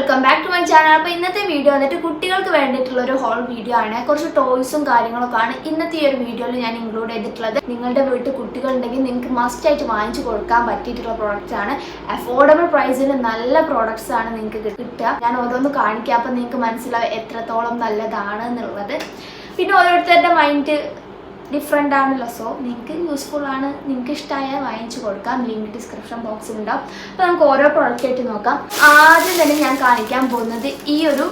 Welcome back to my channel. അപ്പോൾ ഇന്നത്തെ video വന്നിട്ട് കുട്ടികൾക്ക് വേണ്ടിയിട്ടുള്ള ഒരു ഹോൾ വീഡിയോ ആണ്. കുറച്ച് ടോയ്സും കാര്യങ്ങളൊക്കെ ആണ് ഇന്നത്തെ ഈ ഒരു വീഡിയോയിൽ ഞാൻ ഇൻക്ലൂഡ് ചെയ്തിട്ടുള്ളത്. നിങ്ങളുടെ വീട്ടിൽ കുട്ടികളുണ്ടെങ്കിൽ നിങ്ങൾക്ക് മസ്റ്റ് ആയിട്ട് വാങ്ങിച്ചു കൊടുക്കാൻ പറ്റിയിട്ടുള്ള പ്രോഡക്റ്റ്സ് ആണ്. അഫോർഡബിൾ പ്രൈസിൽ നല്ല പ്രോഡക്ട്സ് ആണ് നിങ്ങൾക്ക് കിട്ടുക. ഞാൻ ഓരോന്ന് കാണിക്കാം, അപ്പോൾ നിങ്ങൾക്ക് മനസ്സിലാവും എത്രത്തോളം നല്ലതാണ് എന്നുള്ളത്. പിന്നെ ഓരോരുത്തരുടെ മൈൻഡ് ഡിഫറെൻ്റ് ആണല്ലോ, സോ നിങ്ങൾക്ക് യൂസ്ഫുൾ ആണ്. നിങ്ങൾക്ക് ഇഷ്ടമായാൽ വാങ്ങിച്ചു കൊടുക്കാം. ലിങ്ക് ഡിസ്ക്രിപ്ഷൻ ബോക്സിൽ ഉണ്ടാവും. അപ്പോൾ നമുക്ക് ഓരോ പ്രോഡക്റ്റ് ആയിട്ട് നോക്കാം. ആദ്യം തന്നെ ഞാൻ കാണിക്കാൻ പോകുന്നത് ഈ ഒരു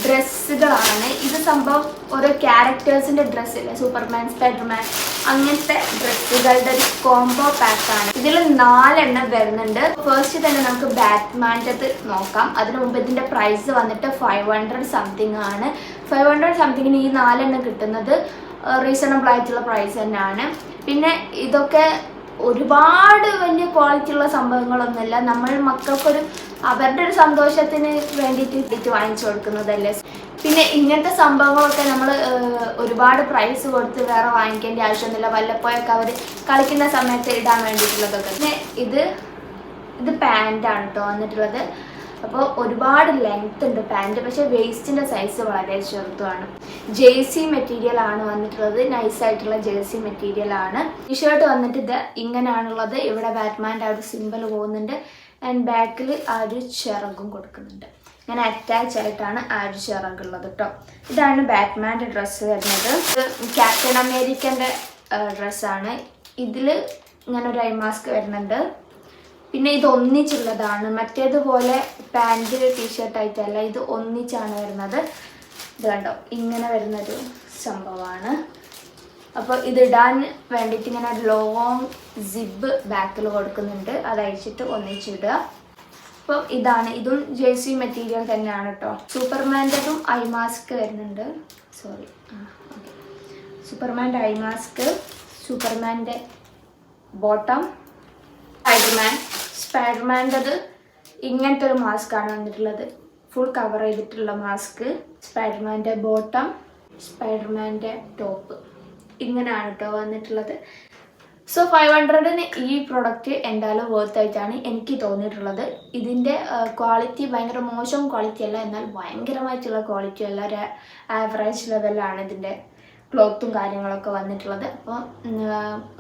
ഡ്രസ്സുകളാണ്. ഇത് സംഭവം ഓരോ ക്യാരക്ടേഴ്സിൻ്റെ ഡ്രസ്സില്ലേ, സൂപ്പർമാൻ, സ്പൈഡർമാൻ, അങ്ങനത്തെ ഡ്രസ്സുകളുടെ ഒരു കോംബോ പാക്കാണ്. ഇതിൽ 4 എണ്ണം വരുന്നുണ്ട്. ഫസ്റ്റ് തന്നെ നമുക്ക് ബാറ്റ്മാൻ്റെ നോക്കാം. അതിന് മുമ്പ് ഇതിൻ്റെ പ്രൈസ് വന്നിട്ട് 500 സംതിങ് ആണ്. 500 സംതിങ്ങിന് ഈ 4 എണ്ണം കിട്ടുന്നത് റീസണബിൾ ആയിട്ടുള്ള പ്രൈസ് തന്നെയാണ്. പിന്നെ ഇതൊക്കെ ഒരുപാട് വലിയ ക്വാളിറ്റി ഉള്ള സംഭവങ്ങളൊന്നുമില്ല. നമ്മൾ മക്കൾക്കൊരു അവരുടെ ഒരു സന്തോഷത്തിന് വേണ്ടിയിട്ട് വാങ്ങിച്ചു കൊടുക്കുന്നതല്ലേ. പിന്നെ ഇങ്ങനത്തെ സംഭവങ്ങളൊക്കെ നമ്മൾ ഒരുപാട് പ്രൈസ് കൊടുത്ത് വേറെ വാങ്ങിക്കേണ്ട ആവശ്യമൊന്നുമില്ല. വല്ലപ്പോഴൊക്കെ അവർ കളിക്കുന്ന സമയത്ത് ഇടാൻ വേണ്ടിയിട്ടുള്ളതൊക്കെ. പിന്നെ ഇത് പാൻറ്റാണ് കേട്ടോ വന്നിട്ടുള്ളത്. അപ്പോൾ ഒരുപാട് ലെങ്ത് ഉണ്ട് പാൻറ്റ്, പക്ഷേ വേസ്റ്റിൻ്റെ സൈസ് വളരെ ചെറുതുമാണ്. ജേഴ്സി മെറ്റീരിയൽ ആണ് വന്നിട്ടുള്ളത്. നൈസായിട്ടുള്ള ജേഴ്സി മെറ്റീരിയൽ ആണ്. ടീഷർട്ട് വന്നിട്ട് ഇത് ഇങ്ങനെയാണുള്ളത്. ഇവിടെ ബാറ്റ്മാൻ്റെ ആ ഒരു സിമ്പിൾ പോകുന്നുണ്ട്. ആൻഡ് ബാക്കിൽ ആ ഒരു ചിറകും കൊടുക്കുന്നുണ്ട്. ഇങ്ങനെ അറ്റാച്ച് ആയിട്ടാണ് ആ ഒരു ചിറകുള്ളത് കേട്ടോ. ഇതാണ് ബാറ്റ്മാൻ്റെ ഡ്രസ്സ് വരുന്നത്. ക്യാപ്റ്റൻ അമേരിക്കൻ്റെ ഡ്രസ്സാണ്. ഇതിൽ ഇങ്ങനെ ഒരു ഐ മാസ്ക് വരുന്നുണ്ട്. പിന്നെ ഇത് ഒന്നിച്ചുള്ളതാണ്. മറ്റേതുപോലെ പാൻറ് ടീഷർട്ടായിട്ടല്ല, ഇത് ഒന്നിച്ചാണ് വരുന്നത്. ഇത് കണ്ടോ, ഇങ്ങനെ വരുന്നൊരു സംഭവമാണ്. അപ്പോൾ ഇതിടാൻ വേണ്ടിയിട്ട് ഇങ്ങനെ ലോങ് സിബ് ബാക്കിൽ കൊടുക്കുന്നുണ്ട്. അത് അഴിച്ചിട്ട് ഒന്നിച്ചിടുക. അപ്പം ഇതാണ്. ഇതും ജേഴ്സി മെറ്റീരിയൽ തന്നെയാണ് കേട്ടോ. സൂപ്പർമാൻ്റെതും ഐ മാസ്ക് വരുന്നുണ്ട്. സൂപ്പർമാൻ്റെ ഐ മാസ്ക്, സൂപ്പർമാൻ്റെ ബോട്ടം, സ്പൈഡർമാൻ്റെത് ഇങ്ങനത്തെ ഒരു മാസ്ക് ആണ് വന്നിട്ടുള്ളത്. ഫുൾ കവർ ചെയ്തിട്ടുള്ള മാസ്ക്, സ്പൈഡർമാൻ്റെ ബോട്ടം, സ്പൈഡർമാൻ്റെ ടോപ്പ്, ഇങ്ങനെയാണ് കേട്ടോ വന്നിട്ടുള്ളത്. സോ 500-ന് ഈ പ്രൊഡക്റ്റ് എന്തായാലും വർത്ത് ആയിട്ടാണ് എനിക്ക് തോന്നിയിട്ടുള്ളത്. ഇതിൻ്റെ ക്വാളിറ്റി ഭയങ്കര മോശം ക്വാളിറ്റി അല്ല, എന്നാൽ ഭയങ്കരമായിട്ടുള്ള ക്വാളിറ്റി അല്ല. ഒരു ആവറേജ് ലെവലാണ് ഇതിൻ്റെ ക്ലോത്തും കാര്യങ്ങളൊക്കെ വന്നിട്ടുള്ളത്.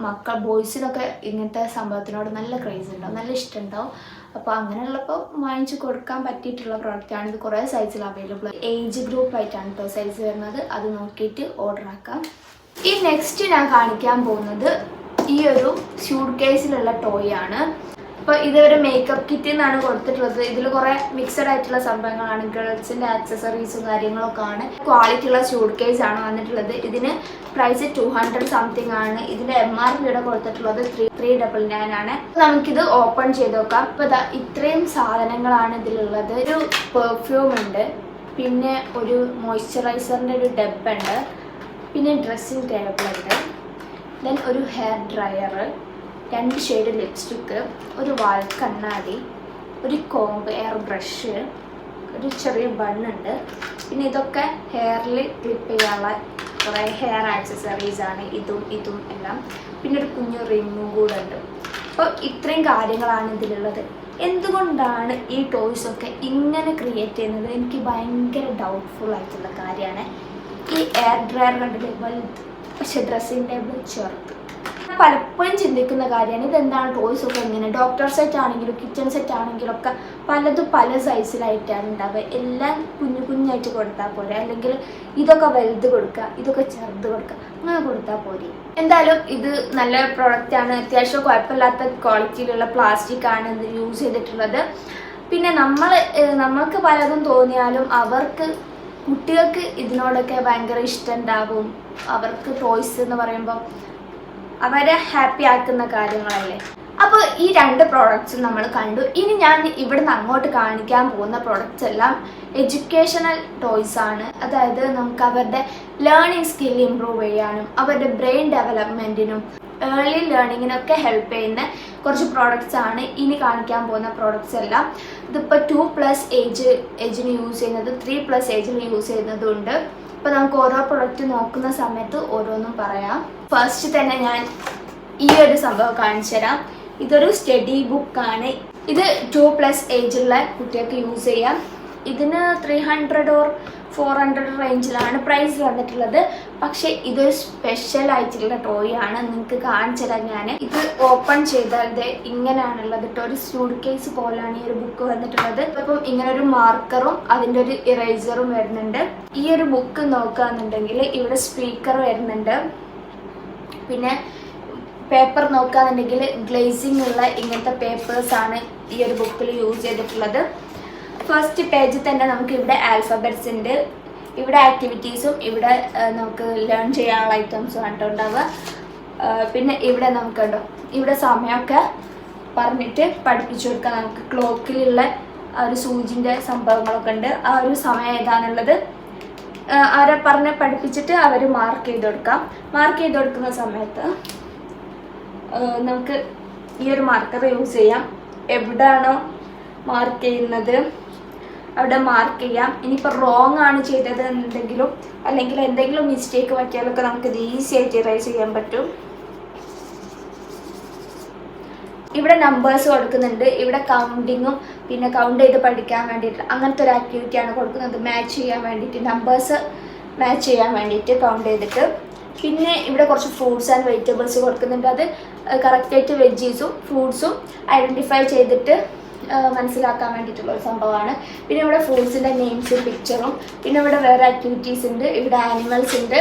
അപ്പോൾ ബോയ്സിനൊക്കെ ഇങ്ങനത്തെ സംഭവത്തിനോട് നല്ല ക്രേസ് ഉണ്ടാവും, നല്ല ഇഷ്ടം ഉണ്ടാവും. അപ്പോൾ അങ്ങനെയുള്ളപ്പോൾ വാങ്ങിച്ച് കൊടുക്കാൻ പറ്റിയിട്ടുള്ള പ്രോഡക്റ്റാണ്. ഇത് കുറേ സൈസിൽ അവൈലബിൾ. ഏജ് ഗ്രൂപ്പ് ആയിട്ടാണ് കേട്ടോ സൈസ് വരുന്നത്. അത് നോക്കിയിട്ട് ഓർഡർ ആക്കാം. ഈ നെക്സ്റ്റ് ഞാൻ കാണിക്കാൻ പോകുന്നത് ഈ ഒരു സ്യൂട്ട് കേസിലുള്ള ടോയ് ആണ്. അപ്പോൾ ഇതൊരു മേക്കപ്പ് കിറ്റ് എന്നാണ് കൊടുത്തിട്ടുള്ളത്. ഇതിൽ കുറേ മിക്സഡ് ആയിട്ടുള്ള സംഭവങ്ങളാണ്. ഗേൾസിൻ്റെ ആക്സസറീസും കാര്യങ്ങളൊക്കെ ആണ്. ക്വാളിറ്റി ഉള്ള സ്യൂട്ട് കേസ് ആണ് വന്നിട്ടുള്ളത്. ഇതിന് പ്രൈസ് 200 സംതിങ് ആണ്. ഇതിൻ്റെ MRP ഇവിടെ കൊടുത്തിട്ടുള്ളത് 399 ആണ്. നമുക്കിത് ഓപ്പൺ ചെയ്ത് നോക്കാം. അപ്പോൾ ഇതാ ഇത്രയും സാധനങ്ങളാണ് ഇതിലുള്ളത്. ഒരു പെർഫ്യൂം ഉണ്ട്, പിന്നെ ഒരു മോയ്സ്ചറൈസറിൻ്റെ ഒരു ഡബ്ബുണ്ട്, പിന്നെ ഡ്രസ്സിങ് ടേബിൾ ഉണ്ട്, ദെൻ ഒരു ഹെയർ ഡ്രയർ, 2 ഷെയ്ഡ് ലിപ്സ്റ്റിക്ക്, ഒരു വാൽ കണ്ണാടി, ഒരു കോംബ്, എയർ ബ്രഷ്, ഒരു ചെറിയ ബണ്ണുണ്ട്. പിന്നെ ഇതൊക്കെ ഹെയറിൽ ക്ലിപ്പ് ചെയ്യാനുള്ള കുറേ ഹെയർ ആക്സസറീസ് ആണ്. ഇതും എല്ലാം. പിന്നെ ഒരു കുഞ്ഞു റിങ്ങും കൂടെ ഉണ്ട്. അപ്പോൾ ഇത്രയും കാര്യങ്ങളാണ് ഇതിലുള്ളത്. എന്തുകൊണ്ടാണ് ഈ ടോയ്സൊക്കെ ഇങ്ങനെ ക്രിയേറ്റ് ചെയ്യുന്നത് എനിക്ക് ഭയങ്കര ഡൗട്ട്ഫുൾ ആയിട്ടുള്ള കാര്യമാണ്. ഈ എയർ ഡ്രയർ കണ്ടിട്ട് വലുത്, പക്ഷെ ഡ്രസ്സിങ് ടേബിൾ ചെറുത്. പലപ്പോഴും ചിന്തിക്കുന്ന കാര്യമാണ് ഇതെന്താണ് ടോയ്സൊക്കെ എങ്ങനെ. ഡോക്ടർ സെറ്റ് ആണെങ്കിലും കിച്ചൺ സെറ്റ് ആണെങ്കിലും ഒക്കെ പലതും പല സൈസിലായിട്ടാണ് ഉണ്ടാവുക. എല്ലാം കുഞ്ഞായിട്ട് കൊടുത്താൽ പോരെ, അല്ലെങ്കിൽ ഇതൊക്കെ വലുത് കൊടുക്കുക, ഇതൊക്കെ ചെറുത് കൊടുക്കുക, അങ്ങനെ കൊടുത്താൽ പോരെ. എന്തായാലും ഇത് നല്ല പ്രോഡക്റ്റാണ്. അത്യാവശ്യം കുഴപ്പമില്ലാത്ത ക്വാളിറ്റിയിലുള്ള പ്ലാസ്റ്റിക് ആണ് ഇത് യൂസ് ചെയ്തിട്ടുള്ളത്. പിന്നെ നമ്മൾക്ക് പലതും തോന്നിയാലും കുട്ടികൾക്ക് ഇതിനോടൊക്കെ ഭയങ്കര ഇഷ്ടം ഉണ്ടാവും. അവർക്ക് ടോയ്സ് എന്ന് പറയുമ്പോൾ അവരെ ഹാപ്പി ആക്കുന്ന കാര്യങ്ങളല്ലേ. അപ്പോൾ ഈ 2 പ്രോഡക്റ്റ്സും നമ്മൾ കണ്ടു. ഇനി ഞാൻ ഇവിടുന്ന് അങ്ങോട്ട് കാണിക്കാൻ പോകുന്ന പ്രോഡക്റ്റ്സ് എല്ലാം എഡ്യൂക്കേഷണൽ ടോയ്സ് ആണ്. അതായത് നമുക്ക് അവരുടെ ലേണിംഗ് സ്കിൽ ഇമ്പ്രൂവ് ചെയ്യാനും അവരുടെ ബ്രെയിൻ ഡെവലപ്മെൻറ്റിനും ഏർലി ലേണിങ്ങിനൊക്കെ ഹെൽപ്പ് ചെയ്യുന്ന കുറച്ച് പ്രോഡക്റ്റ്സ് ആണ് ഇനി കാണിക്കാൻ പോകുന്ന പ്രോഡക്റ്റ്സ് എല്ലാം. ഇതിപ്പോൾ 2+ ഏജിന് യൂസ് ചെയ്യുന്നത്, 3+ ഏജിൽ യൂസ് ചെയ്യുന്നതും ഉണ്ട്. അപ്പോൾ നമുക്ക് ഓരോ പ്രൊഡക്റ്റ് നോക്കുന്ന സമയത്ത് ഓരോന്നും പറയാം. ഫസ്റ്റ് തന്നെ ഞാൻ ഈ ഒരു സംഭവം കാണിച്ചു തരാം. ഇതൊരു സ്റ്റഡി ബുക്കാണ്. ഇത് 2+ ഏജുള്ള കുട്ടികൾക്ക് യൂസ് ചെയ്യാം. ഇതിന് 300 or 400 റേഞ്ചിലാണ് പ്രൈസ് വന്നിട്ടുള്ളത്. പക്ഷേ ഇതൊരു സ്പെഷ്യൽ ആയിട്ടുള്ള ടോയ് ആണ്. നിങ്ങൾക്ക് കാണിച്ചു തരാം ഞാൻ. ഇത് ഓപ്പൺ ചെയ്താൽ ഇങ്ങനെയാണുള്ളത് കേട്ടോ. ഒരു സ്യൂട്ട് കേസ് പോലെയാണ് ഈ ഒരു ബുക്ക് വന്നിട്ടുള്ളത്. അപ്പം ഇങ്ങനെ ഒരു മാർക്കറും അതിൻ്റെ ഒരു ഇറേസറും വരുന്നുണ്ട്. ഈ ഒരു ബുക്ക് നോക്കുകയാണെന്നുണ്ടെങ്കിൽ ഇവിടെ സ്പീക്കർ വരുന്നുണ്ട്. പിന്നെ പേപ്പർ നോക്കുകയാണെന്നുണ്ടെങ്കിൽ ഗ്ലേസിംഗ് ഉള്ള ഇങ്ങനത്തെ പേപ്പേഴ്സാണ് ഈ ഒരു ബുക്കിൽ യൂസ് ചെയ്തിട്ടുള്ളത്. ഫസ്റ്റ് പേജിൽ തന്നെ നമുക്ക് ഇവിടെ ആൽഫബറ്റ്സ് ഉണ്ട്, ഇവിടെ ആക്ടിവിറ്റീസും ഇവിടെ നമുക്ക് ലേൺ ചെയ്യാനുള്ള ഐറ്റംസും ആണ് ഉണ്ടാവുക. പിന്നെ ഇവിടെ നമുക്കുണ്ടോ ഇവിടെ സമയമൊക്കെ പറഞ്ഞിട്ട് പഠിപ്പിച്ചു കൊടുക്കാം. നമുക്ക് ക്ലോക്കിലുള്ള ആ ഒരു സൂചിൻ്റെ സംഭവങ്ങളൊക്കെ ഉണ്ട്. ആ ഒരു സമയം ഏതാണുള്ളത് അവരെ പറഞ്ഞ് പഠിപ്പിച്ചിട്ട് അവർ മാർക്ക് ചെയ്ത് കൊടുക്കാം. മാർക്ക് ചെയ്ത് കൊടുക്കുന്ന സമയത്ത് നമുക്ക് ഈ ഒരു മാർക്കർ യൂസ് ചെയ്യാം. എവിടെയാണോ മാർക്ക് ചെയ്യുന്നത് അവിടെ മാർക്ക് ചെയ്യാം. ഇനിയിപ്പോൾ റോങ് ആണ് ചെയ്തത് എന്നുണ്ടെങ്കിലും അല്ലെങ്കിൽ എന്തെങ്കിലും മിസ്റ്റേക്ക് പറ്റിയാലൊക്കെ നമുക്കിത് ഈസി ആയിട്ട് ഇറേസ് ചെയ്യാൻ പറ്റും. ഇവിടെ നമ്പേഴ്സ് കൊടുക്കുന്നുണ്ട്. ഇവിടെ കൗണ്ടിങ്ങും പിന്നെ കൗണ്ട് ചെയ്ത് പഠിക്കാൻ വേണ്ടിയിട്ട് അങ്ങനത്തെ ഒരു ആക്ടിവിറ്റിയാണ് കൊടുക്കുന്നത്. മാച്ച് ചെയ്യാൻ വേണ്ടിയിട്ട് നമ്പേഴ്സ് മാച്ച് ചെയ്യാൻ വേണ്ടിയിട്ട് കൗണ്ട് ചെയ്തിട്ട്. പിന്നെ ഇവിടെ കുറച്ച് ഫ്രൂട്ട്സ് ആൻഡ് വെജിറ്റബിൾസ് കൊടുക്കുന്നുണ്ട്. അത് കറക്റ്റായിട്ട് വെജീസും ഫ്രൂട്ട്സും ഐഡൻറ്റിഫൈ ചെയ്തിട്ട് മനസ്സിലാക്കാൻ വേണ്ടിയിട്ടുള്ള ഒരു സംഭവമാണ്. പിന്നെ ഇവിടെ ഫ്രൂട്ട്സിൻ്റെ നെയിംസും പിക്ചറും. പിന്നെ ഇവിടെ വേറെ ആക്ടിവിറ്റീസ് ഉണ്ട്. ഇവിടെ ആനിമൽസ് ഉണ്ട്.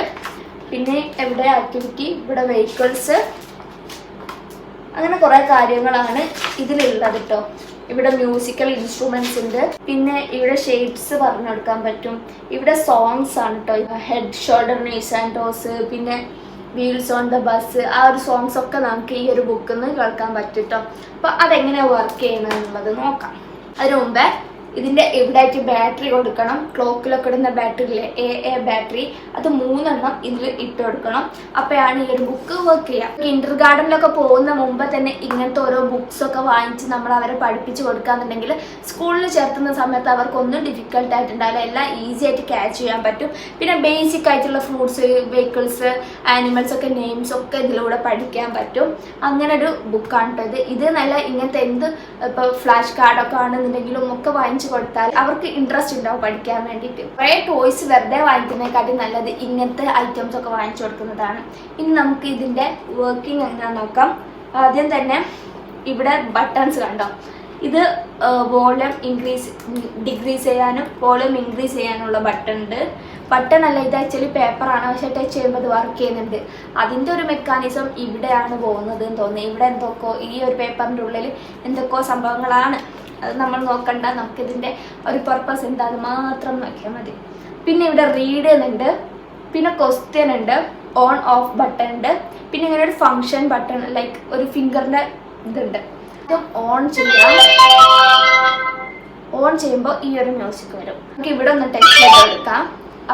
പിന്നെ ഇവിടെ ആക്ടിവിറ്റി, ഇവിടെ വെഹിക്കിൾസ്, അങ്ങനെ കുറേ കാര്യങ്ങളാണ് ഇതിലുള്ളത് കേട്ടോ. ഇവിടെ മ്യൂസിക്കൽ ഇൻസ്ട്രുമെൻറ്റ്സ് ഉണ്ട്. പിന്നെ ഇവിടെ ഷേപ്സ് പറഞ്ഞു കൊടുക്കാൻ പറ്റും. ഇവിടെ സോങ്സ് ആണ് കേട്ടോ. Head, shoulder, knees and toes, പിന്നെ വീൽസ് ഓൺ ദ ബസ്, ആ ഒരു സോങ്സ് ഒക്കെ നമുക്ക് ഈ ഒരു ബുക്കിൽ നിന്ന് കേൾക്കാൻ പറ്റും കേട്ടോ. അപ്പോൾ അതെങ്ങനെയാണ് വർക്ക് ചെയ്യണമെന്നുള്ളത് നോക്കാം. അതിന് മുമ്പേ ഇതിൻ്റെ എവിടെയായിട്ട് ബാറ്ററി കൊടുക്കണം. ക്ലോക്കിലൊക്കെ ഇടുന്ന ബാറ്ററി ഇല്ലേ, എ ബാറ്ററി, അത് 3 ഇതിൽ ഇട്ട് കൊടുക്കണം. അപ്പോഴാണ് ഈ ഒരു ബുക്ക് വർക്ക് ചെയ്യുക. കിൻഡർ ഗാർഡനിലൊക്കെ പോകുന്ന മുമ്പ് തന്നെ ഇങ്ങനത്തെ ഓരോ ബുക്സൊക്കെ വാങ്ങിച്ച് നമ്മൾ അവരെ പഠിപ്പിച്ച് കൊടുക്കുകയെന്നുണ്ടെങ്കിൽ സ്കൂളിൽ ചേർത്തുന്ന സമയത്ത് അവർക്കൊന്നും ഡിഫിക്കൽട്ട് ആയിട്ടുണ്ടാവില്ല. എല്ലാം ഈസി ആയിട്ട് ക്യാച്ച് ചെയ്യാൻ പറ്റും. പിന്നെ ബേസിക് ആയിട്ടുള്ള ഫ്രൂട്ട്സ്, വെഹിക്കിൾസ്, ആനിമൽസ് ഒക്കെ നെയിംസ് ഒക്കെ ഇതിലൂടെ പഠിക്കാൻ പറ്റും. അങ്ങനെ ഒരു ബുക്കാണ് കേട്ടോ ഇത്. നല്ല ഇങ്ങനത്തെ എന്ത് ഇപ്പോൾ ഫ്ലാഷ് കാർഡൊക്കെ ആണെന്നുണ്ടെങ്കിലും ഒക്കെ വാങ്ങിച്ച് കൊടുത്താൽ അവർക്ക് ഇൻട്രസ്റ്റ് ഉണ്ടാവും പഠിക്കാൻ വേണ്ടിയിട്ട്. കുറേ ടോയ്സ് വെറുതെ വാങ്ങിക്കുന്നതിനെക്കാട്ടി നല്ലത് ഇങ്ങനത്തെ ഐറ്റംസ് ഒക്കെ വാങ്ങിച്ചു കൊടുക്കുന്നതാണ്. ഇനി നമുക്ക് ഇതിൻ്റെ വർക്കിംഗ് എങ്ങനെയാണെന്ന് നോക്കാം. ആദ്യം തന്നെ ഇവിടെ ബട്ടൺസ് കണ്ടോ. ഇത് വോളിയം ഡിക്രീസ് ചെയ്യാനും വോളിയം ഇൻക്രീസ് ചെയ്യാനുള്ള ബട്ടൺ ഉണ്ട്. ബട്ടൺ അല്ല, ഇത് ആക്ച്വലി പേപ്പറാണ്. പക്ഷേ ടച്ച് ചെയ്യുമ്പോൾ അത് വർക്ക് ചെയ്യുന്നുണ്ട്. അതിൻ്റെ ഒരു മെക്കാനിസം ഇവിടെയാണ് പോകുന്നത് എന്ന് തോന്നുന്നു. ഇവിടെ എന്തൊക്കെയോ ഈ ഒരു പേപ്പറിൻ്റെ ഉള്ളിൽ എന്തൊക്കെയോ സംഭവങ്ങളാണ്. അത് നമ്മൾ നോക്കണ്ട. നമുക്കിതിൻ്റെ ഒരു പർപ്പസ് എന്താണെന്ന് മാത്രം നോക്കിയാൽ മതി. പിന്നെ ഇവിടെ റീഡ് ചെയ്യുന്നുണ്ട്. പിന്നെ ക്വസ്റ്റ്യൻ ഉണ്ട്. ഓൺ ഓഫ് ബട്ടൺ ഉണ്ട്. പിന്നെ ഇങ്ങനെ ഒരു ഫങ്ഷൻ ബട്ടൺ, ലൈക്ക് ഒരു ഫിംഗറിൻ്റെ ഇതുണ്ട്. ഇതും ഓൺ ചെയ്യാം. ഓൺ ചെയ്യുമ്പോൾ ഈ ഒരു മ്യൂസിക് വരും. നമുക്ക് ഇവിടെ ഒന്ന് ടെക്സ്റ്റ് ചെയ്ത് എടുക്കാം.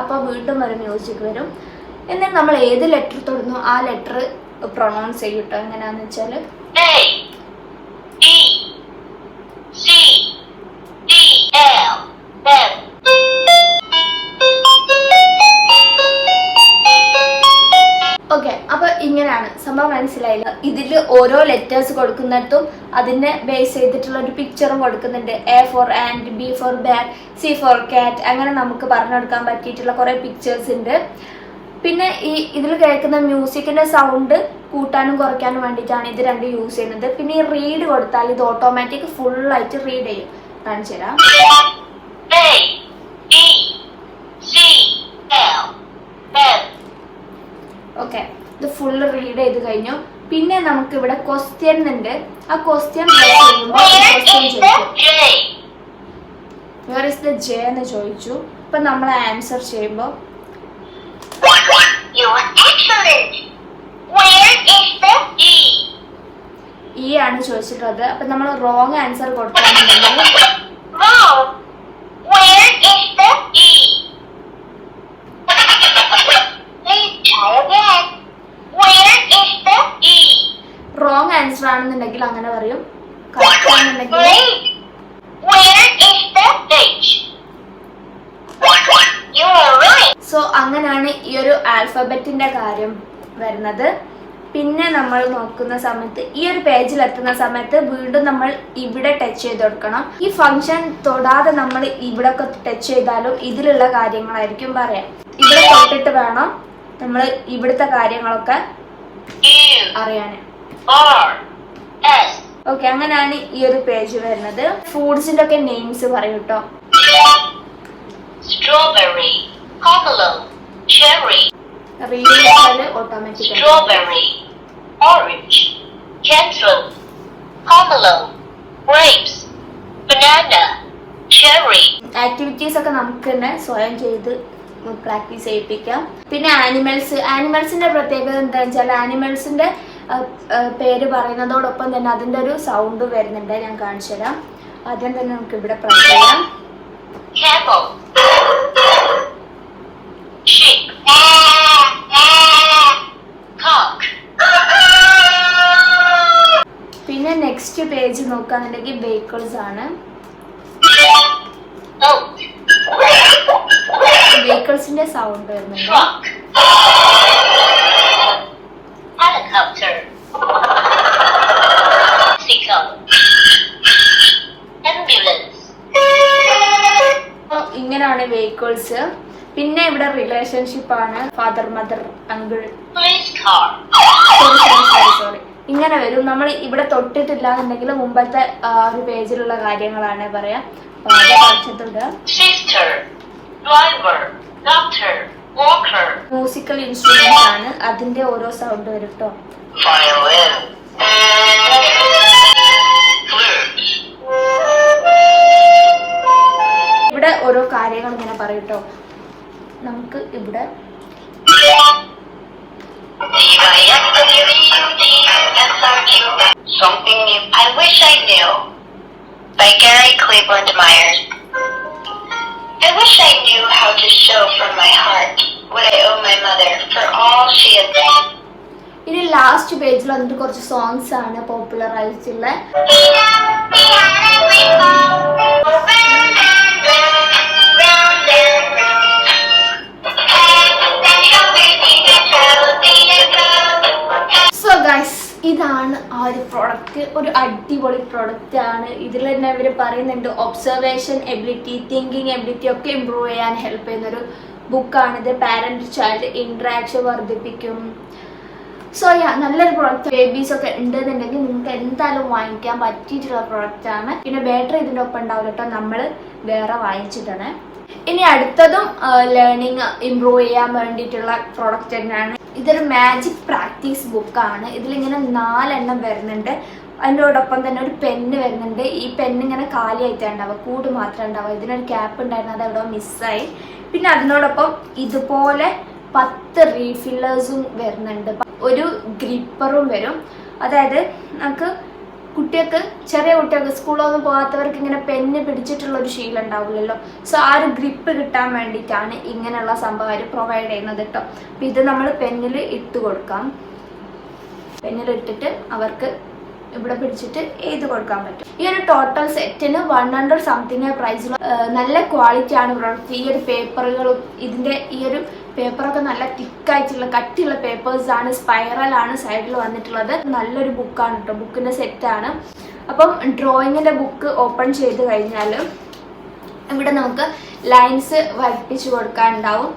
അപ്പോൾ വീണ്ടും ഒരു മ്യൂസിക് വരും. എന്നിട്ട് നമ്മൾ ഏത് ലെറ്റർ തൊടുന്നു ആ ലെറ്റർ പ്രൊണൗൺസ് ചെയ്യും കേട്ടോ. എങ്ങനെയാണെന്ന് വെച്ചാൽ ഓക്കെ. അപ്പോൾ ഇങ്ങനെയാണ് സംഭവം. മനസ്സിലായില്ല. ഇതിൽ ഓരോ ലെറ്റേഴ്സ് കൊടുക്കുന്നിടത്തും അതിനെ ബേസ് ചെയ്തിട്ടുള്ള ഒരു പിക്ചറും കൊടുക്കുന്നുണ്ട്. A for ant, B for bat, C for cat, അങ്ങനെ നമുക്ക് പറഞ്ഞു കൊടുക്കാൻ പറ്റിയിട്ടുള്ള കുറേ പിക്ചേഴ്സ് ഉണ്ട്. പിന്നെ ഇതിൽ കേൾക്കുന്ന മ്യൂസിക്കിൻ്റെ സൗണ്ട് കൂട്ടാനും കുറയ്ക്കാനും വേണ്ടിയിട്ടാണ് ഇത് രണ്ടും യൂസ് ചെയ്യുന്നത്. പിന്നെ ഈ റീഡ് കൊടുത്താൽ ഇത് ഓട്ടോമാറ്റിക് ഫുള്ളായിട്ട് റീഡ് ചെയ്യും. കാണിച്ചു തരാം. ഓക്കെ, ഇത് ഫുള്ള് റീഡ് ചെയ്ത് കഴിഞ്ഞു. പിന്നെ നമുക്ക് ഇവിടെ ക്വസ്റ്റ്യൻ ഉണ്ട്. ആ question where is the J എന്ന് ചോദിച്ചു. ഇപ്പൊ നമ്മൾ ആൻസർ ചെയ്യുമ്പോൾ ഇ ആണ് ചോദിച്ചിട്ടുള്ളത്. അപ്പൊ നമ്മൾ റോങ് ആൻസർ കൊടുത്തിട്ടുണ്ടെങ്കിൽ റോങ് ആൻസർ ആണെന്നുണ്ടെങ്കിൽ അങ്ങനെ പറയും. കറക്റ്റ് ആണെന്നുണ്ടെങ്കിൽ സോ അങ്ങനെയാണ് ഈ ഒരു ആൽഫബറ്റിന്റെ കാര്യം വരുന്നത്. പിന്നെ നമ്മൾ നോക്കുന്ന സമയത്ത് ഈ ഒരു പേജിൽ എത്തുന്ന സമയത്ത് വീണ്ടും നമ്മൾ ഇവിടെ ടച്ച് ചെയ്ത് കൊടുക്കണം. ഈ ഫംഗ്ഷൻ തൊടാതെ നമ്മൾ ഇവിടെ ഒക്കെ ടച്ച് ചെയ്താലും ഇതിലുള്ള കാര്യങ്ങളായിരിക്കും പറയാം. ഇവിടെ തൊട്ടിട്ട് വേണം നമ്മൾ ഇവിടുത്തെ കാര്യങ്ങളൊക്കെ അറിയാൻ. ഓക്കെ, അങ്ങനെയാണ് ഈ ഒരു പേജ് വരുന്നത്. ഫ്രൂട്ട്സിന്റെ ഒക്കെ നെയിംസ് പറയൂ കേട്ടോ. Strawberry, cherry, automatic. strawberry, orange, cantaloupe, pomelo, grapes, banana, cherry. Activities ഒക്കെ നമുക്ക് തന്നെ സ്വയം ചെയ്ത് പ്രാക്ടീസ് ചെയ്യിപ്പിക്കാം. പിന്നെ ആനിമൽസിന്റെ പ്രത്യേകത എന്താ വെച്ചാൽ ആനിമൽസിന്റെ പേര് പറയുന്നതോടൊപ്പം തന്നെ അതിന്റെ ഒരു സൗണ്ട് വരുന്നുണ്ട്. ഞാൻ കാണിച്ചു തരാം. ആദ്യം തന്നെ നമുക്ക് ഇവിടെ പ്രസ് ചെയ്യാം. Camel, sheep, cock. പിന്നെ നെക്സ്റ്റ് പേജ് നോക്കുകയാണെന്നുണ്ടെങ്കിൽ വെഹിക്കിൾസ് ആണ്. വെഹിക്കിൾസിന്റെ സൗണ്ട് വരുന്നുണ്ട്. Helicopter, bicycle, ambulance. ഇങ്ങനെയാണ് വെഹിക്കിൾസ്. പിന്നെ ഇവിടെ റിലേഷൻഷിപ്പ് ആണ്. Father, mother, uncle, police car. Sorry ഇങ്ങനെ വരും. നമ്മൾ ഇവിടെ തൊട്ടിട്ടില്ല എന്നുണ്ടെങ്കിൽ മുമ്പത്തെ ഒരു പേജിലുള്ള കാര്യങ്ങളാണ് പറയാം. Sister, driver, doctor, walker. Musical instrument ആണ്. അതിന്റെ ഓരോ സൗണ്ട് വരും കേട്ടോ. Violin, flute. ഇവിടെ ഓരോ കാര്യങ്ങൾ ഇങ്ങനെ പറയും കേട്ടോ. നമുക്ക് ഇവിടെ Something New. I Wish I Knew by Gary Cleveland Myers. I wish I knew how to show from my heart what I owe my mother for all she has done. ഇനി last പേജിൽ അതിന്റെ കുറച്ച് songs ആണ് popular ആയിട്ടുള്ള. So guys, ഇതാണ് ആ ഒരു product. ഒരു അടിപൊളി പ്രോഡക്റ്റ് ആണ്. ഇതിൽ തന്നെ അവർ പറയുന്നുണ്ട് ഒബ്സർവേഷൻ എബിലിറ്റി, തിങ്കിങ് എബിലിറ്റി ഒക്കെ ഇമ്പ്രൂവ് ചെയ്യാൻ ഹെൽപ്പ് ചെയ്യുന്നൊരു ബുക്കാണിത്. പാരന്റ് ചൈൽഡ് ഇന്ററാക്ഷൻ വർദ്ധിപ്പിക്കും. സോ നല്ലൊരു പ്രോഡക്റ്റ്. ബേബീസ് ഒക്കെ ഉണ്ടെന്നുണ്ടെങ്കിൽ നിങ്ങൾക്ക് എന്തായാലും വാങ്ങിക്കാൻ പറ്റിയിട്ടുള്ള പ്രോഡക്റ്റ് ആണ്. പിന്നെ ബാറ്ററി ഇതിൻ്റെ ഒപ്പം ഉണ്ടാവില്ല കേട്ടോ, നമ്മൾ വേറെ വാങ്ങിച്ചിട്ടാണ്. ഇനി അടുത്തതും ലേണിംഗ് ഇമ്പ്രൂവ് ചെയ്യാൻ വേണ്ടിയിട്ടുള്ള പ്രോഡക്റ്റ് തന്നെയാണ്. ഇതൊരു മാജിക് പ്രാക്ടീസ് ബുക്കാണ്. ഇതിലിങ്ങനെ 4 എണ്ണം വരുന്നുണ്ട്. അതിനോടൊപ്പം തന്നെ ഒരു പെന്ന് വരുന്നുണ്ട്. ഈ പെന്ന് ഇങ്ങനെ കാലിയായിട്ടാണ് ഉണ്ടാവുക, കൂട് മാത്രമേ ഉണ്ടാവുക. ഇതിനൊരു ക്യാപ്പ് ഉണ്ടായിരുന്നു, അത് എവിടെ മിസ്സായി. പിന്നെ അതിനോടൊപ്പം ഇതുപോലെ 10 റീഫില്ലേഴ്സും വരുന്നുണ്ട്. ഒരു ഗ്രിപ്പറും വരും. അതായത് നമുക്ക് കുട്ടികൾക്ക്, ചെറിയ കുട്ടികൾക്ക്, സ്കൂളൊന്നും പോകാത്തവർക്ക് ഇങ്ങനെ പെന്ന് പിടിച്ചിട്ടുള്ള ഒരു ശീലം ഉണ്ടാവില്ലല്ലോ. സോ ആ ഒരു ഗ്രിപ്പ് കിട്ടാൻ വേണ്ടിയിട്ടാണ് ഇങ്ങനെയുള്ള സംഭവം പ്രൊവൈഡ് ചെയ്യുന്നത് കേട്ടോ. അപ്പം ഇത് നമ്മൾ പെന്നിൽ ഇട്ട് കൊടുക്കാം. പെന്നിലിട്ടിട്ട് അവർക്ക് ഇവിടെ പിടിച്ചിട്ട് എഴുതി കൊടുക്കാൻ പറ്റും. ഈ ഒരു ടോട്ടൽ സെറ്റിന് 100 സംതിങ് പ്രൈസിൽ നല്ല ക്വാളിറ്റി ആണ് പ്രോഡക്റ്റ്. ഈ ഒരു പേപ്പറുകളും ഇതിൻ്റെ ഈ ഒരു പേപ്പറൊക്കെ നല്ല തിക്കായിട്ടുള്ള കട്ടിയുള്ള പേപ്പേഴ്സ് ആണ്. സ്പൈറലാണ് സൈഡിൽ വന്നിട്ടുള്ളത്. നല്ലൊരു ബുക്കാണ് കേട്ടോ, ബുക്കിൻ്റെ സെറ്റാണ്. അപ്പം ഡ്രോയിങ്ങിൻ്റെ ബുക്ക് ഓപ്പൺ ചെയ്ത് കഴിഞ്ഞാൽ ഇവിടെ നമുക്ക് ലൈൻസ് വരപ്പിച്ച് കൊടുക്കാനുണ്ടാവും.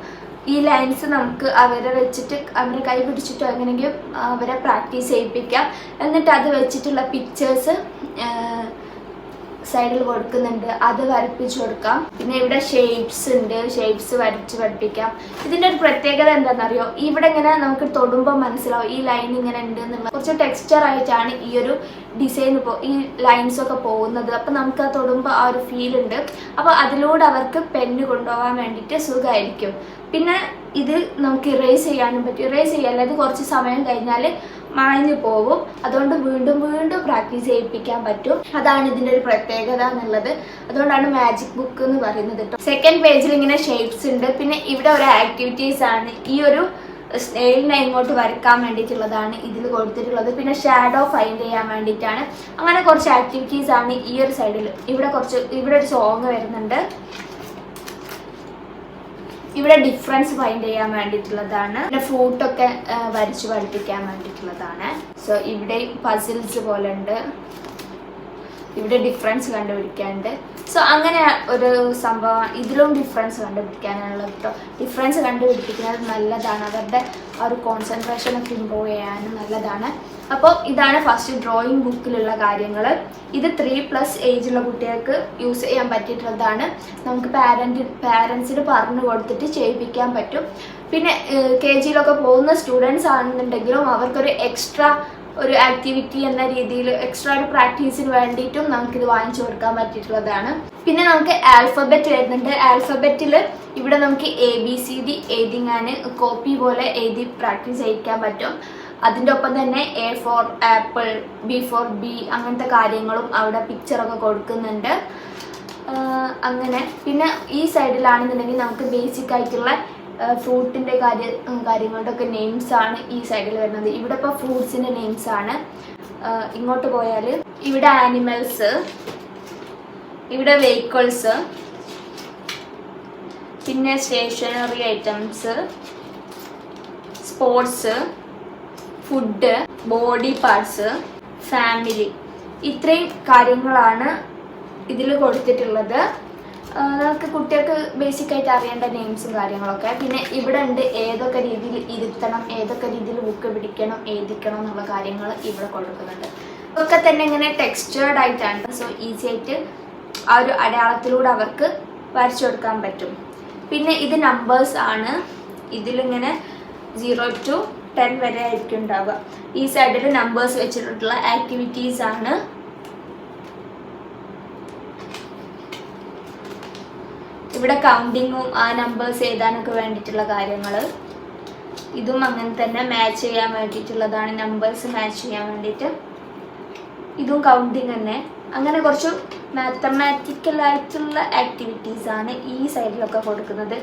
ഈ ലൈൻസ് നമുക്ക് അവരെ വെച്ചിട്ട് അവരെ കൈ പിടിച്ചിട്ടോ എങ്ങനെയെങ്കിലും അവരെ പ്രാക്ടീസ് ചെയ്യിപ്പിക്കാം. എന്നിട്ട് അത് വെച്ചിട്ടുള്ള പിക്ചേഴ്സ് സൈഡിൽ കൊടുക്കുന്നുണ്ട്, അത് വരപ്പിച്ചു കൊടുക്കാം. പിന്നെ ഇവിടെ ഷേപ്സ് ഉണ്ട്, ഷേപ്സ് വരച്ച് പഠിപ്പിക്കാം. ഇതിൻ്റെ ഒരു പ്രത്യേകത എന്താണെന്നറിയോ, ഇവിടെ ഇങ്ങനെ നമുക്ക് തൊടുമ്പോൾ മനസ്സിലാവും ഈ ലൈൻ ഇങ്ങനെ ഉണ്ട് എന്നുള്ള. കുറച്ച് ടെക്സ്ചർ ആയിട്ടാണ് ഈ ഒരു ഡിസൈൻ ഈ ലൈൻസ് ഒക്കെ പോകുന്നത്. അപ്പം നമുക്ക് അത് തൊടുമ്പോൾ ആ ഒരു ഫീൽ ഉണ്ട്. അപ്പോൾ അതിലൂടെ അവർക്ക് പെന്ന് കൊണ്ടുപോകാൻ വേണ്ടിയിട്ട് സുഖമായിരിക്കും. പിന്നെ ഇത് നമുക്ക് ഇറേസ് ചെയ്യാനും പറ്റും. ഇറേസ് ചെയ്യാൻ അത് കുറച്ച് സമയം കഴിഞ്ഞാൽ മാഞ്ഞു പോകും. അതുകൊണ്ട് വീണ്ടും വീണ്ടും പ്രാക്ടീസ് ചെയ്യിപ്പിക്കാൻ പറ്റും. അതാണ് ഇതിൻ്റെ ഒരു പ്രത്യേകത എന്നുള്ളത്. അതുകൊണ്ടാണ് മാജിക് ബുക്ക് എന്ന് പറയുന്നത് കേട്ടോ. സെക്കൻഡ് പേജിൽ ഇങ്ങനെ ഷേപ്സ് ഉണ്ട്. പിന്നെ ഇവിടെ ഒരു ആക്ടിവിറ്റീസ് ആണ്. ഈ ഒരു സ്നെയിലിനെ ഇങ്ങോട്ട് വരയ്ക്കാൻ വേണ്ടിയിട്ടുള്ളതാണ് ഇതിൽ കൊടുത്തിട്ടുള്ളത്. പിന്നെ ഷാഡോ ഫൈൻഡ് ചെയ്യാൻ വേണ്ടിയിട്ടാണ്. അങ്ങനെ കുറച്ച് ആക്ടിവിറ്റീസ് ആണ് ഈ ഒരു സൈഡിൽ. ഇവിടെ ഒരു സോങ് വരുന്നുണ്ട്. ഇവിടെ ഡിഫറൻസ് ഫൈൻഡ് ചെയ്യാൻ വേണ്ടിയിട്ടുള്ളതാണ്. പിന്നെ ഫ്രൂട്ടൊക്കെ വരച്ച് പഠിപ്പിക്കാൻ വേണ്ടിയിട്ടുള്ളതാണ്. സോ ഇവിടെ പസിൽസ് പോലെ ഉണ്ട്, ഇവിടെ ഡിഫറൻസ് കണ്ടുപിടിക്കാനുണ്ട്. സോ അങ്ങനെ ഒരു സംഭവം ഇതിലും ഡിഫറൻസ് കണ്ടുപിടിക്കാനുള്ളത് കേട്ടോ. ഡിഫറൻസ് കണ്ടുപിടിപ്പിക്കുന്നത് നല്ലതാണ്, അവരുടെ ആ ഒരു കോൺസെൻട്രേഷനൊക്കെ ഇമ്പ്രൂവ് ചെയ്യാനും നല്ലതാണ്. അപ്പോൾ ഇതാണ് ഫസ്റ്റ് ഡ്രോയിങ് ബുക്കിലുള്ള കാര്യങ്ങൾ. ഇത് 3+ ഏജുള്ള കുട്ടികൾക്ക് യൂസ് ചെയ്യാൻ പറ്റിയിട്ടുള്ളതാണ്. നമുക്ക് പാരൻസിന് പറഞ്ഞു കൊടുത്തിട്ട് ചെയ്യിപ്പിക്കാൻ പറ്റും. പിന്നെ KG പോകുന്ന സ്റ്റുഡൻസ് ആണെന്നുണ്ടെങ്കിലും അവർക്കൊരു എക്സ്ട്രാ ഒരു ആക്ടിവിറ്റി എന്ന രീതിയിൽ എക്സ്ട്രാ ഒരു പ്രാക്ടീസിന് വേണ്ടിയിട്ടും നമുക്കിത് വാങ്ങിച്ചു കൊടുക്കാൻ പറ്റിയിട്ടുള്ളതാണ്. പിന്നെ നമുക്ക് ആൽഫബറ്റ് വരുന്നുണ്ട്. ആൽഫബറ്റിൽ ഇവിടെ നമുക്ക് ABCD എഴുതിങ്ങാൻ കോപ്പി പോലെ എഴുതി പ്രാക്ടീസ് ചെയ്യിക്കാൻ പറ്റും. അതിൻ്റെ ഒപ്പം തന്നെ A for apple, B for B, അങ്ങനത്തെ കാര്യങ്ങളും അവിടെ പിക്ചറൊക്കെ കൊടുക്കുന്നുണ്ട്. അങ്ങനെ പിന്നെ ഈ സൈഡിലാണെന്നുണ്ടെങ്കിൽ നമുക്ക് ബേസിക് ആയിട്ടുള്ള ഫ്രൂട്ടിൻ്റെ കാര്യങ്ങളുടെ ഒക്കെ നെയിംസ് ആണ് ഈ സൈഡിൽ വരുന്നത്. ഇവിടെ ഇപ്പോൾ ഫ്രൂട്ട്സിൻ്റെ നെയിംസ് ആണ്. ഇങ്ങോട്ട് പോയാൽ ഇവിടെ ആനിമൽസ്, ഇവിടെ വെഹിക്കിൾസ്, പിന്നെ stationery items, sports, food, body parts, family, ഇത്രയും കാര്യങ്ങളാണ് ഇതിൽ കൊടുത്തിട്ടുള്ളത്. നമുക്ക് കുട്ടികൾക്ക് ബേസിക്കായിട്ട് അറിയേണ്ട നെയിംസും കാര്യങ്ങളൊക്കെ. പിന്നെ ഇവിടെ ഉണ്ട് ഏതൊക്കെ രീതിയിൽ ഇരുത്തണം, ഏതൊക്കെ രീതിയിൽ ബുക്ക് പിടിക്കണം, എഴുതിക്കണം എന്നുള്ള കാര്യങ്ങൾ ഇവിടെ കൊടുക്കുന്നുണ്ട്. ഇതൊക്കെ തന്നെ ഇങ്ങനെ ടെക്സ്ചേർഡ് ആയിട്ടാണ്. സോ ഈസി ആയിട്ട് ആ ഒരു അടയാളത്തിലൂടെ അവർക്ക് വരച്ചു കൊടുക്കാൻ പറ്റും. പിന്നെ ഇത് നമ്പേഴ്സ് ആണ്. ഇതിലിങ്ങനെ 0 to 10 വരെ ആയിരിക്കും ഉണ്ടാവുക. ഈ സൈഡിൽ നമ്പേഴ്സ് വെച്ചിട്ടുള്ള ആക്ടിവിറ്റീസ് ആണ്. ഇവിടെ കൗണ്ടിങ്ങും ആ നമ്പേഴ്സ് എഴുതാനൊക്കെ വേണ്ടിയിട്ടുള്ള കാര്യങ്ങൾ. ഇതും അങ്ങനെ തന്നെ മാച്ച് ചെയ്യാൻ വേണ്ടിയിട്ടുള്ളതാണ്, നമ്പേഴ്സ് മാച്ച് ചെയ്യാൻ വേണ്ടിയിട്ട്. ഇതും കൗണ്ടിങ് തന്നെ. അങ്ങനെ കുറച്ച് മാത്തമാറ്റിക്കലായിട്ടുള്ള ആക്ടിവിറ്റീസാണ് ഈ സൈഡിലൊക്കെ കൊടുക്കുന്നത്.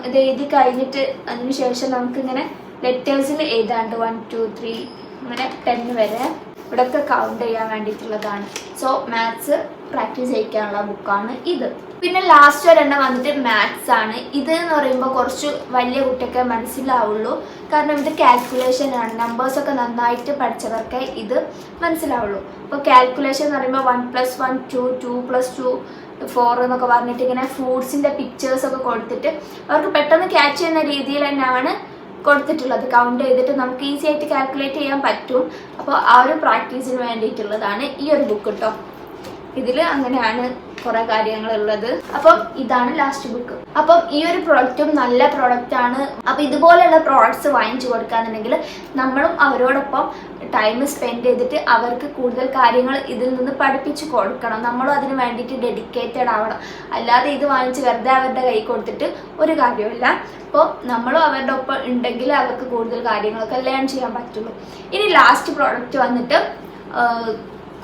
ഇത് എഴുതി കഴിഞ്ഞിട്ട് അതിന് ശേഷം നമുക്കിങ്ങനെ ലെറ്റേഴ്സിൽ എഴുതാണ്ട് 1 2 3 അങ്ങനെ 10 വരെ ഇവിടെയൊക്കെ കൗണ്ട് ചെയ്യാൻ വേണ്ടിയിട്ടുള്ളതാണ്. സോ മാത്സ് പ്രാക്ടീസ് ചെയ്യിക്കാനുള്ള ബുക്കാണ് ഇത്. പിന്നെ ലാസ്റ്റ് ഒരെണ്ണം വന്നിട്ട് മാത്സ് ആണ്. ഇത് എന്ന് പറയുമ്പോൾ കുറച്ച് വലിയ കുട്ടിയൊക്കെ മനസ്സിലാവുള്ളൂ. കാരണം ഇത് കാൽക്കുലേഷൻ ആണ്. നമ്പേഴ്സൊക്കെ നന്നായിട്ട് പഠിച്ചവർക്കേ ഇത് മനസ്സിലാവുള്ളൂ. അപ്പോൾ കാൽക്കുലേഷൻ എന്ന് പറയുമ്പോൾ 1 + 1 2, 2 + 2 4 എന്നൊക്കെ പറഞ്ഞിട്ട് ഇങ്ങനെ ഫ്രൂട്ട്സിൻ്റെ പിക്ചേഴ്സൊക്കെ കൊടുത്തിട്ട് അവർക്ക് പെട്ടെന്ന് ക്യാച്ച് ചെയ്യുന്ന രീതിയിൽ തന്നെയാണ് കൊടുത്തിട്ടുള്ളത്. കൗണ്ട് ചെയ്തിട്ട് നമുക്ക് ഈസി ആയിട്ട് കാൽക്കുലേറ്റ് ചെയ്യാൻ പറ്റും. അപ്പോൾ ആ ഒരു പ്രാക്ടീസിന് വേണ്ടിയിട്ടുള്ളതാണ് ഈ ഒരു ബുക്ക് കേട്ടോ. ഇതിൽ അങ്ങനെയാണ് കുറേ കാര്യങ്ങളുള്ളത്. അപ്പം ഇതാണ് ലാസ്റ്റ് ബുക്ക്. അപ്പം ഈ ഒരു പ്രൊഡക്റ്റും നല്ല പ്രൊഡക്റ്റാണ്. അപ്പം ഇതുപോലെയുള്ള പ്രോഡക്ട്സ് വാങ്ങിച്ചു കൊടുക്കുകയാണെന്നുണ്ടെങ്കിൽ നമ്മളും അവരോടൊപ്പം ടൈം സ്പെൻഡ് ചെയ്തിട്ട് അവർക്ക് കൂടുതൽ കാര്യങ്ങൾ ഇതിൽ നിന്ന് പഠിപ്പിച്ച് കൊടുക്കണം. നമ്മളും അതിന് വേണ്ടിയിട്ട് ഡെഡിക്കേറ്റഡ് ആവണം. അല്ലാതെ ഇത് വാങ്ങിച്ച് വെറുതെ അവരുടെ കൈ കൊടുത്തിട്ട് ഒരു കാര്യമില്ല. അപ്പോൾ നമ്മളും അവരുടെ ഒപ്പം ഉണ്ടെങ്കിൽ അവർക്ക് കൂടുതൽ കാര്യങ്ങളൊക്കെ ലേൺ ചെയ്യാൻ പറ്റുള്ളൂ. ഇനി ലാസ്റ്റ് പ്രോഡക്റ്റ് വന്നിട്ട്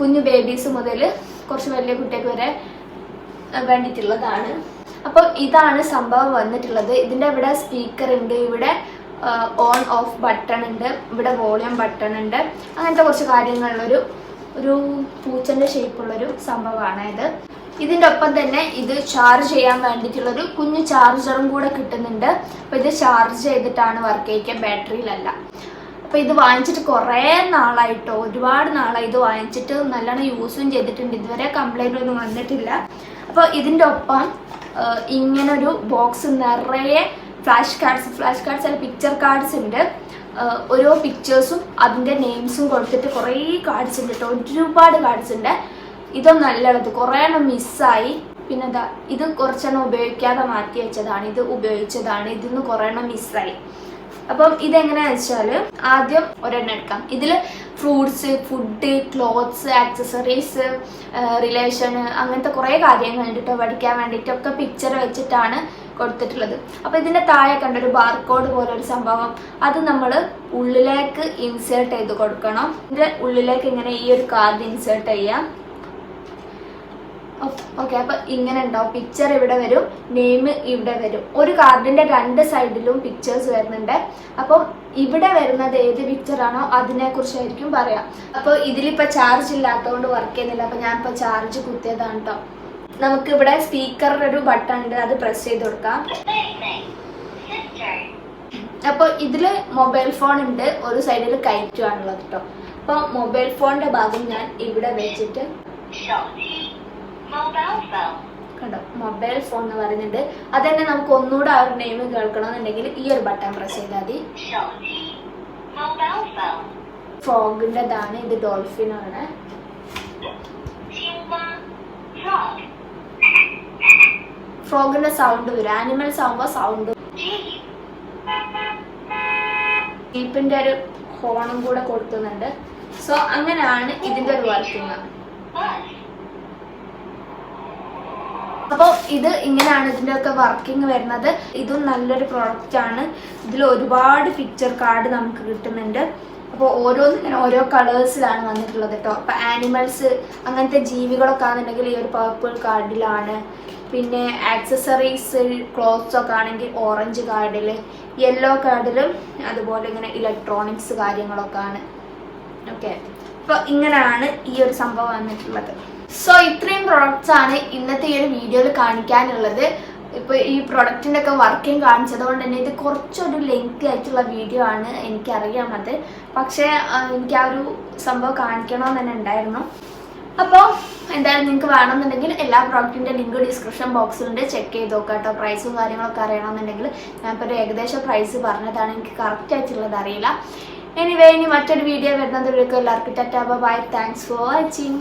കുഞ്ഞു ബേബീസ് മുതൽ കുറച്ച് വലിയ കുട്ടികൾക്ക് വരെ വേണ്ടിയിട്ടുള്ളതാണ്. അപ്പം ഇതാണ് സംഭവം വന്നിട്ടുള്ളത്. ഇതിൻ്റെ ഇവിടെ സ്പീക്കർ ഉണ്ട്, ഇവിടെ ഓൺ ഓഫ് ബട്ടൺ ഉണ്ട്, ഇവിടെ വോളിയം ബട്ടൺ ഉണ്ട്. അങ്ങനത്തെ കുറച്ച് കാര്യങ്ങളുള്ളൊരു പൂച്ചൻ്റെ ഷേപ്പുള്ളൊരു സംഭവമാണ് ഇത്. ഇതിൻ്റെ ഒപ്പം തന്നെ ഇത് ചാർജ് ചെയ്യാൻ വേണ്ടിയിട്ടുള്ളൊരു കുഞ്ഞു ചാർജറും കൂടെ കിട്ടുന്നുണ്ട്. അപ്പോൾ ഇത് ചാർജ് ചെയ്തിട്ടാണ് വർക്ക് ചെയ്യിക്കുക, ബാറ്ററിയിലല്ല. അപ്പോൾ ഇത് വാങ്ങിച്ചിട്ട് കുറേ നാളായിട്ടോ, ഒരുപാട് നാളായി ഇത് വാങ്ങിച്ചിട്ട്. നല്ലോണം യൂസും ചെയ്തിട്ടുണ്ട്. ഇതുവരെ കംപ്ലൈൻ്റ് ഒന്നും വന്നിട്ടില്ല. അപ്പോൾ ഇതിൻ്റെ ഒപ്പം ഇങ്ങനൊരു ബോക്സ് നിറയെ ഫ്ലാഷ് കാർഡ്സ് അല്ല പിക്ചർ കാർഡ്സ് ഉണ്ട്. ഓരോ പിക്ചേഴ്സും അതിൻ്റെ നെയിംസും കൊടുത്തിട്ട് കുറേ കാർഡ്സ് ഉണ്ട് കേട്ടോ. ഒരുപാട് കാർഡ്സ് ഉണ്ട്. ഇതൊന്നും നല്ലത് കുറേ എണ്ണം മിസ്സായി. പിന്നെ എന്താ, ഇത് കുറച്ചെണ്ണം ഉപയോഗിക്കാതെ മാറ്റി വെച്ചതാണ്, ഇത് ഉപയോഗിച്ചതാണ്. ഇതിന്ന് കുറേ എണ്ണം മിസ്സായി. അപ്പം ഇതെങ്ങനെയാണെന്ന് വെച്ചാൽ ആദ്യം ഒരെണ്ണം എടുക്കാം. ഇതിൽ ഫ്രൂട്ട്സ്, ഫുഡ്, ക്ലോത്ത്സ്, ആക്സസറീസ്, റിലേഷന്, അങ്ങനത്തെ കുറേ കാര്യങ്ങളുണ്ട് കേട്ടോ. പഠിക്കാൻ വേണ്ടിയിട്ടൊക്കെ പിക്ചർ വെച്ചിട്ടാണ് കൊടുത്തിട്ടുള്ളത്. അപ്പോൾ ഇതിൻ്റെ താഴെ കണ്ടൊരു ബാർകോഡ് പോലെ ഒരു സംഭവം, അത് നമ്മൾ ഉള്ളിലേക്ക് ഇൻസേർട്ട് ചെയ്ത് കൊടുക്കണം. ഇതിൻ്റെ ഉള്ളിലേക്ക് ഇങ്ങനെ ഈ ഒരു കാർഡ് ഇൻസേർട്ട് ചെയ്യാം. ഓക്കെ, അപ്പോൾ ഇങ്ങനെ ഉണ്ടാവും. പിക്ചർ ഇവിടെ വരും, നെയിം ഇവിടെ വരും. ഒരു കാർഡിൻ്റെ 2 സൈഡിലും പിക്ചേഴ്സ് വരുന്നുണ്ട്. അപ്പം ഇവിടെ വരുന്നത് ഏത് പിക്ചറാണോ അതിനെക്കുറിച്ചായിരിക്കും പറയാം. അപ്പോൾ ഇതിലിപ്പോൾ ചാർജ് ഇല്ലാത്തതുകൊണ്ട് വർക്ക് ചെയ്യുന്നില്ല. അപ്പോൾ ഞാനിപ്പോൾ ചാർജ് കുത്തിയതാണ് കേട്ടോ. നമുക്ക് ഇവിടെ സ്പീക്കറിന്റെ ഒരു ബട്ടൺ ഉണ്ട്, അത് പ്രസ് ചെയ്ത് കൊടുക്കാം. അപ്പോൾ ഇതിൽ മൊബൈൽ ഫോൺ ഉണ്ട്, ഒരു സൈഡിൽ കയറ്റുവാണുള്ളത് കേട്ടോ. അപ്പോൾ മൊബൈൽ ഫോണിന്റെ ഭാഗം ഞാൻ ഇവിടെ വെച്ചിട്ട് കണ്ടോ മൊബൈൽ ഫോൺ എന്ന് പറയുന്നുണ്ട്. അത് തന്നെ നമുക്ക് ഒന്നുകൂടെ ആ ഒരു നെയിം കേൾക്കണമെന്നുണ്ടെങ്കിൽ ഈ ഒരു ബട്ടൺ പ്രസ് ചെയ്താൽ മതി. ഫ്രോഗിൻ്റെതാണ്, ഇത് ഡോൾഫിൻ ആണ്. ഫ്രോഗിന്റെ സൗണ്ട് വരും, ആനിമൽസ് ആവുമ്പോൾ സൗണ്ട്. ജീപ്പിന്റെ ഒരു ഹോണും കൂടെ കൊടുക്കുന്നുണ്ട്. സോ അങ്ങനെയാണ് ഇതിന്റെ ഒരു വർക്കിംഗ്. അപ്പോൾ ഇത് ഇങ്ങനെയാണ് ഇതിൻ്റെ ഒക്കെ വർക്കിംഗ് വരുന്നത്. ഇതും നല്ലൊരു പ്രോഡക്റ്റ് ആണ്. ഇതിൽ ഒരുപാട് പിക്ചർ കാർഡ് നമുക്ക് കിട്ടുന്നുണ്ട്. അപ്പോൾ ഓരോന്നും ഇങ്ങനെ ഓരോ കളേഴ്സിലാണ് വന്നിട്ടുള്ളത് കേട്ടോ. അപ്പോൾ ആനിമൽസ് അങ്ങനത്തെ ജീവികളൊക്കെ ആണെന്നുണ്ടെങ്കിൽ ഈ ഒരു പർപ്പിൾ കാർഡിലാണ്. പിന്നെ ആക്സസറീസ് ക്ലോത്ത്സ് ഒക്കെ ആണെങ്കിൽ ഓറഞ്ച് കാർഡിൽ, യെല്ലോ കാർഡിലും അതുപോലെ ഇങ്ങനെ ഇലക്ട്രോണിക്സ് കാര്യങ്ങളൊക്കെ ആണ്. ഓക്കെ, അപ്പോൾ ഇങ്ങനെയാണ് ഈ ഒരു സംഭവം വന്നിട്ടുള്ളത്. സോ ഇത്രയും പ്രൊഡക്ട്സ് ആണ് ഇന്നത്തെ ഈ ഒരു വീഡിയോയിൽ കാണിക്കാനുള്ളത്. ഇപ്പോൾ ഈ പ്രൊഡക്റ്റിൻ്റെ ഒക്കെ വർക്കിംഗ് കാണിച്ചത് കൊണ്ട് തന്നെ ഇത് കുറച്ചൊരു ലെങ്തി ആയിട്ടുള്ള വീഡിയോ ആണ്, എനിക്കറിയാം അത്. പക്ഷേ എനിക്ക് ആ ഒരു സംഭവം കാണിക്കണമെന്ന് തന്നെ ഉണ്ടായിരുന്നു. അപ്പോൾ എന്തായാലും നിങ്ങൾക്ക് വേണമെന്നുണ്ടെങ്കിൽ എല്ലാ പ്രോഡക്റ്റിൻ്റെ ലിങ്ക് ഡിസ്ക്രിപ്ഷൻ ബോക്സിലുണ്ട്, ചെക്ക് ചെയ്ത് നോക്കാം കേട്ടോ. പ്രൈസും കാര്യങ്ങളൊക്കെ അറിയണമെന്നുണ്ടെങ്കിൽ ഞാനിപ്പോൾ ഒരു ഏകദേശം പ്രൈസ് പറഞ്ഞതാണ്, എനിക്ക് കറക്റ്റ് ആയിട്ടുള്ളത് അറിയില്ല. എനിവേ, ഇനി മറ്റൊരു വീഡിയോ വരുന്നതിലേക്ക് എല്ലാവർക്കും tata bye. Thanks for watching.